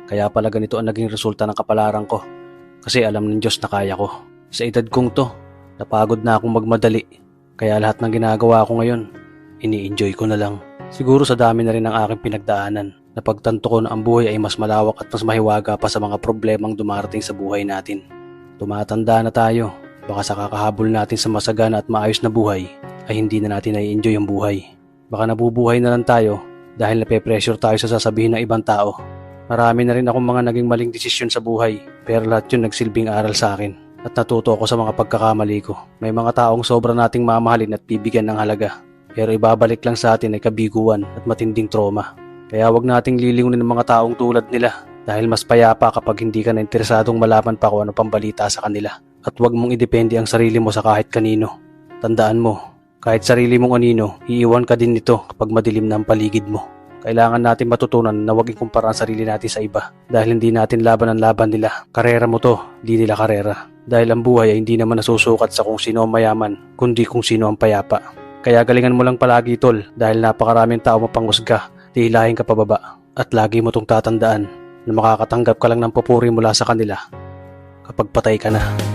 Kaya pala ganito ang naging resulta ng kapalaran ko. Kasi alam ng Diyos na kaya ko. Sa edad kong to, napagod na akong magmadali. Kaya lahat ng ginagawa ko ngayon, ini-enjoy ko na lang. Siguro sa dami na rin ng aking pinagdaanan, napagtanto ko na ang buhay ay mas malawak at mas mahiwaga pa sa mga problemang dumarating sa buhay natin. Tumatanda na tayo, baka sa kakahabol natin sa masagana at maayos na buhay, ay hindi na natin nai-enjoy ang buhay. Baka nabubuhay na lang tayo dahil nape-pressure tayo sa sasabihin ng ibang tao. Marami na rin akong mga naging maling desisyon sa buhay, pero lahat yun nagsilbing aral sa akin at natuto ako sa mga pagkakamali ko. May mga taong sobra nating mamahalin at bibigyan ng halaga, pero ibabalik lang sa atin ay kabiguan at matinding trauma. Kaya wag nating lilingunin ng mga taong tulad nila dahil mas payapa kapag hindi ka na interesadong malaman pa kung ano pang balita sa kanila. At wag mong idepende ang sarili mo sa kahit kanino. Tandaan mo, kahit sarili mong anino, iiwan ka din nito kapag madilim na ang paligid mo. Kailangan natin matutunan na huwag ikumpara ang sarili natin sa iba dahil hindi natin laban ang laban nila. Karera mo to, di nila karera. Dahil ang buhay ay hindi naman nasusukat sa kung sino ang mayaman, kundi kung sino ang payapa. Kaya galingan mo lang palagi tol dahil napakaraming tao mapanghusga, tihilahin ka pababa. At lagi mo tong tatandaan na makakatanggap ka lang ng papuri mula sa kanila kapag patay ka na.